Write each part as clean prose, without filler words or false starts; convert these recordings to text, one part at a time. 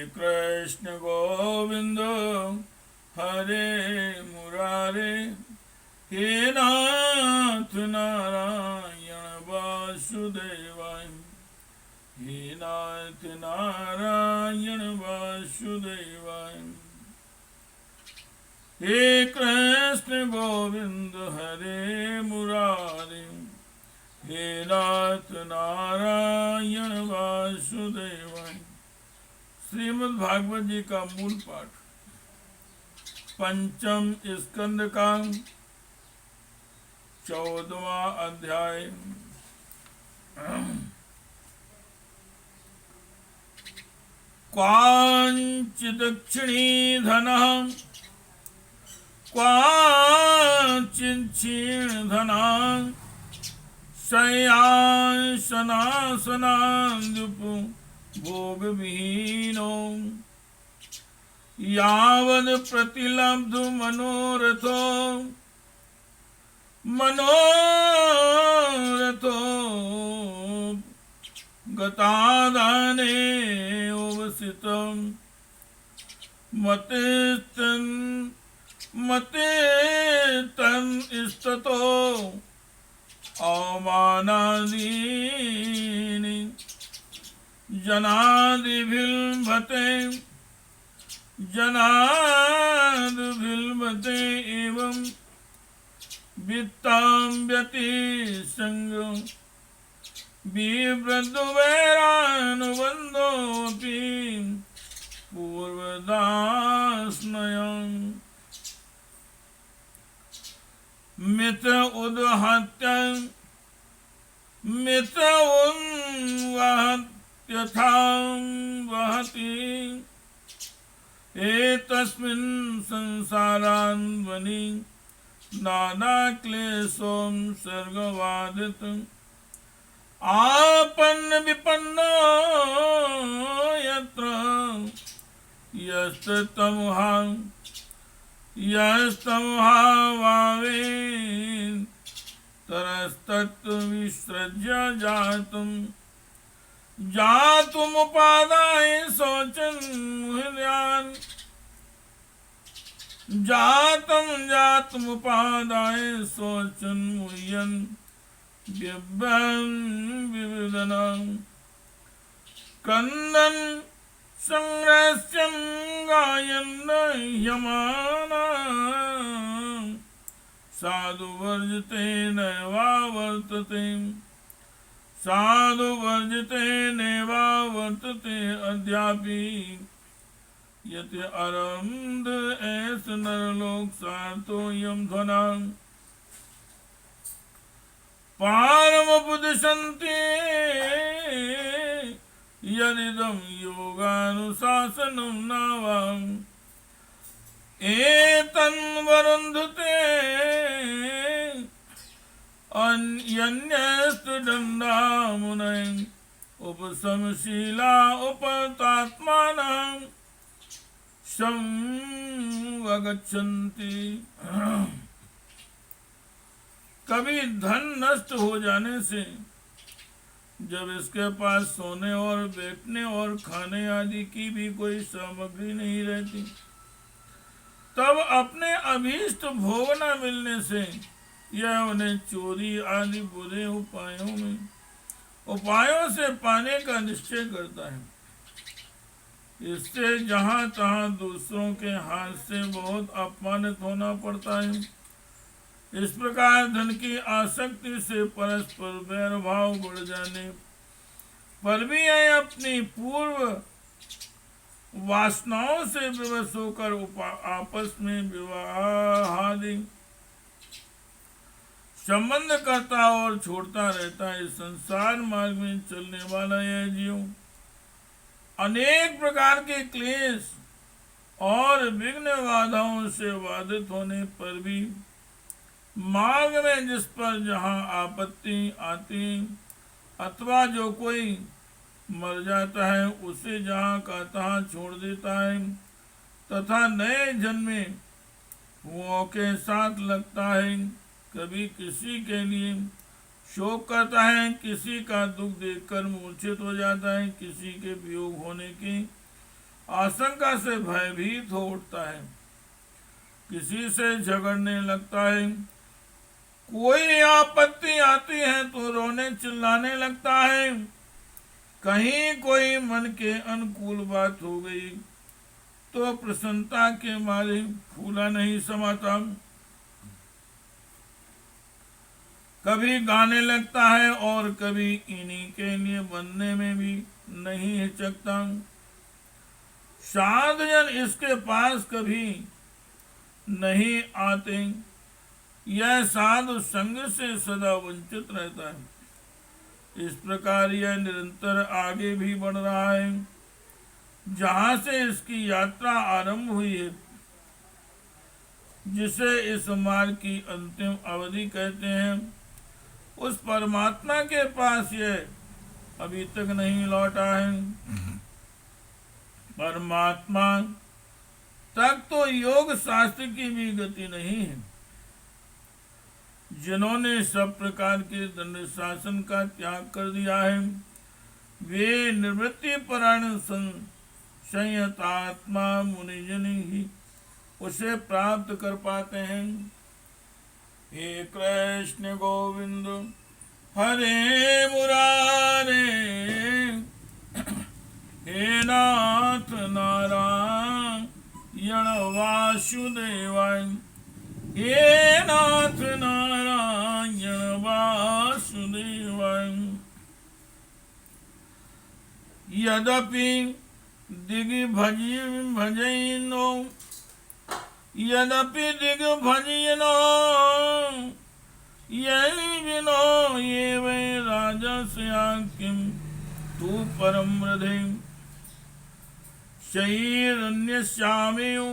कृष्ण गोविंद हरे मुरारे, हे नाथ नारायण वासुदेवाय, हे नाथ नारायण वासुदेवाय। हे कृष्ण गोविंद हरे मुरारे, हे नाथ नारायण वासुदेवाय। श्रीमद् भागवत जी का मूल पाठ, पंचम स्कंद का 14वां अध्याय। क्वांचित् दक्षिणी धनः क्वांचित् क्षीण धनः शय्यासनासनाद्युपु भोगविहीनो, यावद् प्रतिलब्धु मनोरथो गतादाने उपस्थितं, मते तन् स्ततो अवमानादीनि जनाद्भिल्भते एवं वित्तां व्यतिसंगं बिभ्रद्वैरानुबन्धोऽपि पूर्वदास्मयम्। मित्र उद्हत्य मित्र उन्वहत्यथा वहति, एतस्मिन् संसारान्वनि नाना क्लेशों सर्गवादित, आपन्न विपन्नो यत्र यस्तमुहावे तरस्तत्विसृज्य जातुमुपादाय शोचन् मुह्यान्, जातमुपादाय शोचन् मुह्यन् विविधनं क्रन्दन् संरस्यं गायन् ह्यमाना, साधु वर्जते नैवावर्तते, साधु वर्जते नैवावर्तते अद्यापि, यत् अरन्द एष नरलोक सार्थो यम ध्वना, पारमुपदिशन्ति यदिदं योगानुशासनं नावाम्, एतन्वरुन्धते अन्यस्तु दण्डामुनयः उपशमशीला उपतात्मानं समवगच्छन्ति। कभी धन नष्ट हो जाने से, जब इसके पास सोने और बैठने और खाने आदि की भी कोई सामग्री नहीं रहती, तब अपने अभीष्ट भोग न मिलने से यह उन्हें चोरी आदि बुरे उपायों से पाने का निश्चय करता है। इससे जहाँ तहाँ दूसरों के हाथ से बहुत अपमानित होना पड़ता है। इस प्रकार धन की आसक्ति से परस्पर वैर भाव बढ़ जाने पर भी यह अपनी पूर्व वासनाओं से विवश होकर आपस में विवाहादि संबंध करता और छोड़ता रहता है। संसार मार्ग में चलने वाला यह जीव अनेक प्रकार के क्लेश और विघ्न बाधाओं से बाधित होने पर भी मार्ग में जिस पर जहाँ आपत्ति आती अथवा जो कोई मर जाता है उसे जहाँ का तहाँ छोड़ देता है तथा नए जन्म में हुओं के साथ लगता है। कभी किसी के लिए शोक करता है, किसी का दुख देखकर मूर्छित हो जाता है, किसी के वियोग होने की आशंका से भयभीत हो उठता है, किसी से झगड़ने लगता है, कोई आपत्ति आती है तो रोने चिल्लाने लगता है, कहीं कोई मन के अनुकूल बात हो गई तो प्रसन्नता के मारे फूला नहीं समाता, कभी गाने लगता है और कभी इन्हीं के लिए बनने में भी नहीं हिचकता। साधुजन इसके पास कभी नहीं आते, यह साधु संग से सदा वंचित रहता है। इस प्रकार यह निरंतर आगे भी बढ़ रहा है। जहाँ से इसकी यात्रा आरंभ हुई है, जिसे इस मार्ग की अंतिम अवधि कहते हैं, उस परमात्मा के पास यह अभी तक नहीं लौटा है। परमात्मा तक तो योग शास्त्र की भी गति नहीं है। जिन्होंने सब प्रकार के दंड शासन का त्याग कर दिया है, वे निवृत्ति परायण संयतात्मा मुनिजन ही उसे प्राप्त कर पाते हैं। हे कृष्ण गोविंद हरे मुरारे, हे नाथ नारायण वासुदेवाय, हे नाथ नारायण वासुदेवाय। यद्यपि दिग्भजयिनो, यद्यपि दिग्भजयिनो यैविनो ये वै राजस्या किं तु परम हृदय शैरन्यस्यामेव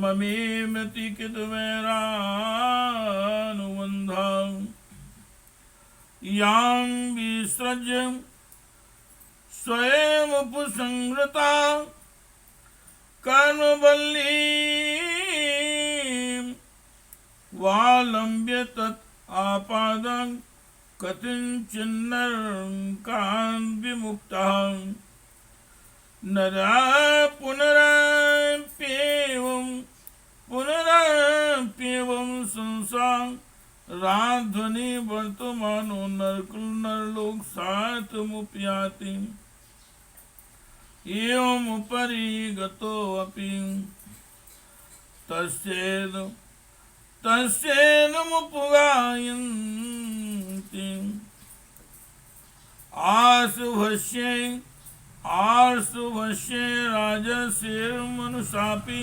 ममेमति कृतवैरानुबन्धा यां विसृज्य स्वयमुपसंहृता कर्मवल्ली वालम्ब्य तत् आपादं कथिंचिन्नरकान् विमुक्तः नरा पुनरप्येवं संसाराध्वनि वर्तमानो नरलोक सार्थमुपयाति। एवमुपरि गतोऽपि तस्येदमुपगायन्ति आशुभस्ये राजसेर्मनुषापि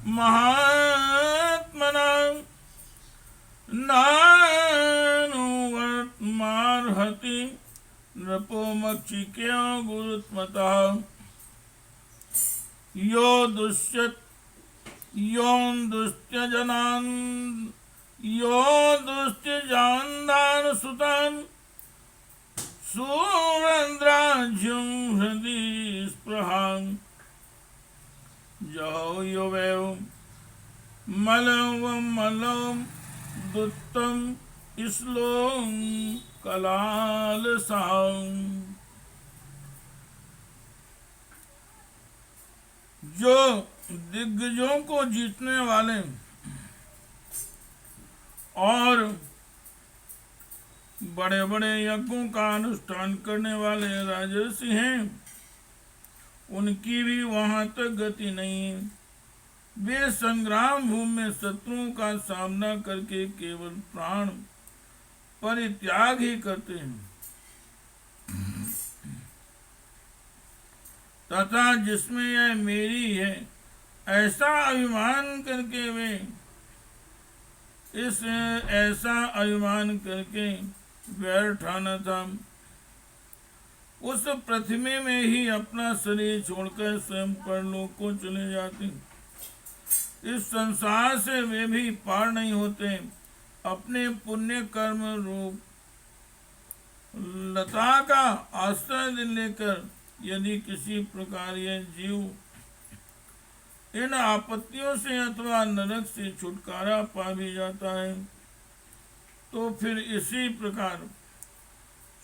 महात्मना नानुवर्तमार्हति नृपो मक्षिक्यो गुरुत्मतः। यो दुस्त्यजान्दान सुतान् सुरेन्द्राज्यं हृदि स्पृहां जहो योवेव मलम दुत्तम श्लों कलालसां। जो दिग्गजों को जीतने वाले और बड़े बड़े यज्ञों का अनुष्ठान करने वाले राजर्षि हैं, उनकी भी वहां तक गति नहीं है। वे संग्राम भूमि में शत्रुओं का सामना करके केवल प्राण परित्याग ही करते हैं, तथा जिसमें यह मेरी है ऐसा अभिमान करके वे वैर ठाना था, उस पृथ्वी में ही अपना शरीर छोड़कर स्वयं परलोक को चले जाते। इस संसार से वे भी पार नहीं होते। अपने पुण्य कर्म रूप लता का आश्रय लेकर यदि किसी प्रकार यह जीव इन आपत्तियों से अथवा नरक से छुटकारा पा भी जाता है, तो फिर इसी प्रकार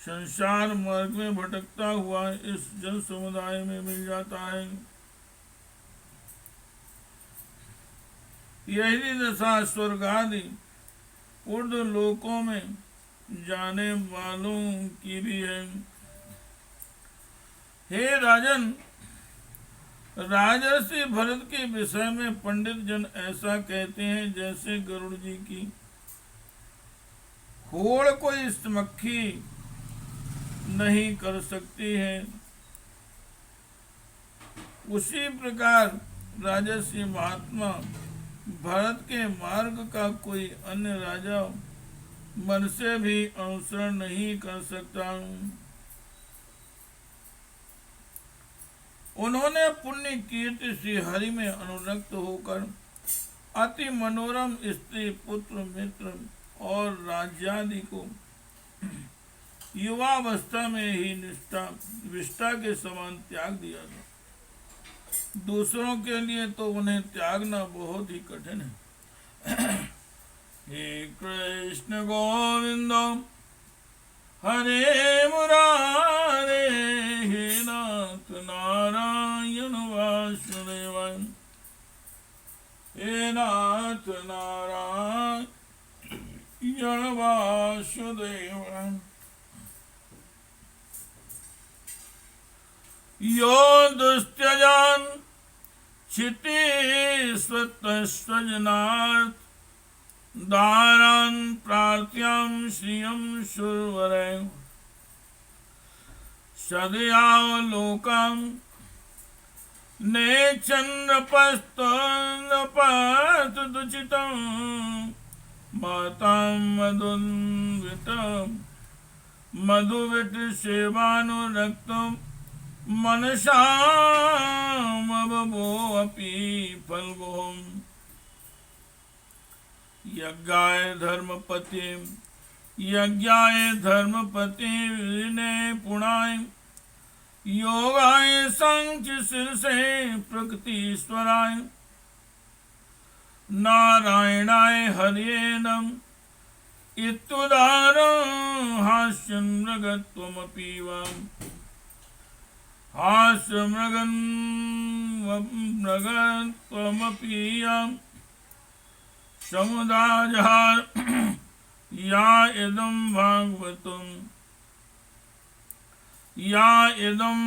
संसार मार्ग में भटकता हुआ इस जन समुदाय में मिल जाता है। यही दशा स्वर्ग आदि ऊर्ध्व लोकों में जाने वालों की भी है। हे राजन, राजर्षि भरत के विषय में पंडित जन ऐसा कहते हैं जैसे गरुड़ जी की होड़ कोई मक्खी नहीं कर सकती है, उसी प्रकार राजर्षि महात्मा भरत के मार्ग का कोई अन्य राजा मन से भी अनुसरण नहीं कर सकता। उन्होंने पुण्य कीर्ति श्री हरि में अनुरक्त होकर अति मनोरम स्त्री पुत्र मित्र और राज्यादि को युवावस्था में ही विष्ठा के समान त्याग दिया था। दूसरों के लिए तो उन्हें त्यागना बहुत ही कठिन है। हे कृष्ण गोविंद हरे मुरारे, हे नाथ नारायण वासुदेवाय, हे नाथ नारायण वासुदेवाय। यो दुस्त्यजान क्षिति स्वतस्वजनात् दारान् प्रार्थ्यां श्रियं सुरवरे, सदयावलोकं नेच्छन्नपस्तनपस्तदुचितं मातां मधुविट सेवानुरक्तं मनसामवभोऽपि फल्गुम्। यज्ञाय धर्मपति विनय पुणाय, योगाय सांख्य शीर्षे प्रकृतिश्वराय, नारायणाय हरये नम इत्युदारं हास्यं मृगत्वमपि वाम्, मृगत्वमपि याम् समुदायः या इदं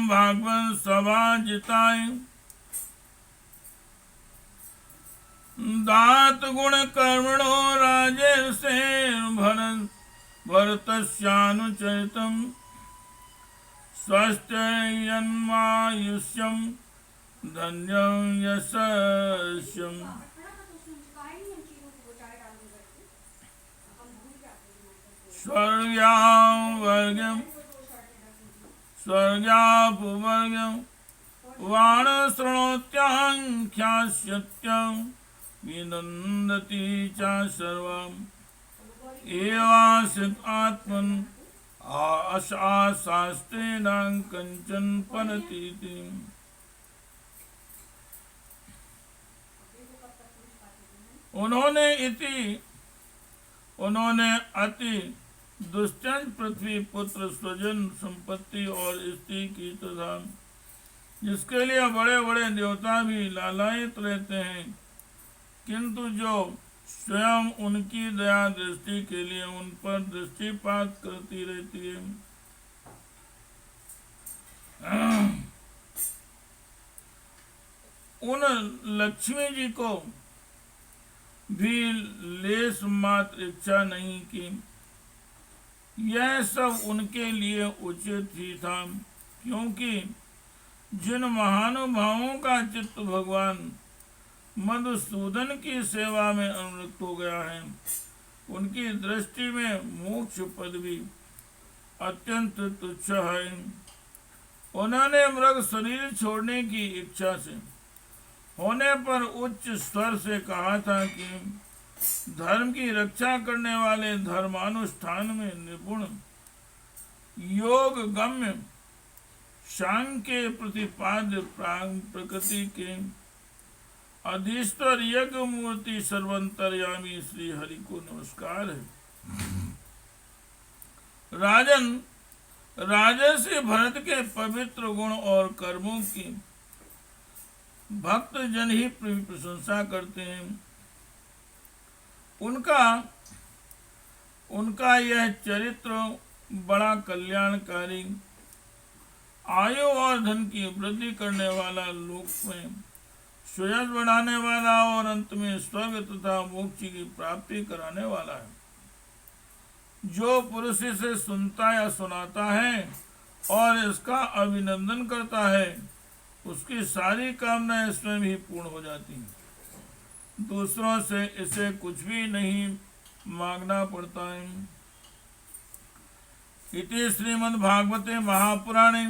भागवत सभाजिताय, दात गुण कर्मणो राजर्षे भरतस्यानुचरितं, स्वस्थयन्मायुष्यं धन्यं यशस्यम्। स्वर्ग्यापुवर्ग्यं वाणशृणोत्याख्यास्यत्यं, विनन्दति च सर्वम् एवासित आत्मन् आशास्त्रेण कंचन पनतीति। उन्होंने अति दुष्चंच पृथ्वी पुत्र स्वजन संपत्ति और स्त्री की तथा जिसके लिए बड़े बड़े देवता भी लालायित रहते हैं, किंतु जो स्वयं उनकी दया दृष्टि के लिए उन पर दृष्टिपात करती रहती है, उन लक्ष्मी जी को भी लेस मात्र इच्छा नहीं की। यह सब उनके लिए उचित ही था, क्योंकि जिन महानुभावों का चित्त भगवान मधुसूदन की सेवा में अनुरक्त हो गया है, उनकी दृष्टि में मोक्ष पद भी अत्यंत तुच्छ है। उन्होंने मृग शरीर छोड़ने की इच्छा से होने पर उच्च स्वर से कहा था कि धर्म की रक्षा करने वाले धर्मानुष्ठान में निपुण योग गम्य सांख्य प्रतिपाद्य प्रकृति के अधीश्वर यज्ञ मूर्ति सर्वंतर्यामी श्री हरि को नमस्कार है। राजन, राजर्षि भरत के पवित्र गुण और कर्मों की भक्त जन ही प्रशंसा करते हैं। उनका यह चरित्र बड़ा कल्याणकारी, आयु और धन की वृद्धि करने वाला, लोक में सुयश बढ़ाने वाला और अंत में स्वर्ग तथा मोक्ष की प्राप्ति कराने वाला है। जो पुरुष इसे सुनता या सुनाता है और इसका अभिनंदन करता है, उसकी सारी कामनाएं स्वयं ही पूर्ण हो जाती हैं। दूसरों से इसे कुछ भी नहीं मांगना पड़ता है। इति श्रीमद्भागवते महापुराणे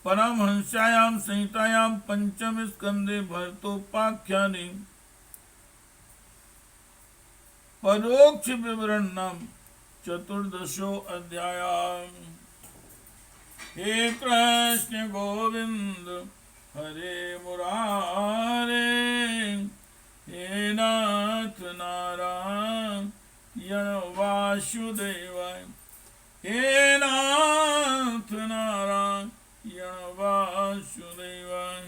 परमहंस्यायां संहितायां पंचम स्कंदे भरतोपाख्याने परोक्ष विवरण नाम चतुर्दशो अध्याय। हे कृष्ण गोविंद हरे मुरारे, हे नाथ नारायण वासुदेवाय, हे नाथ नारायण वासुदेवाय।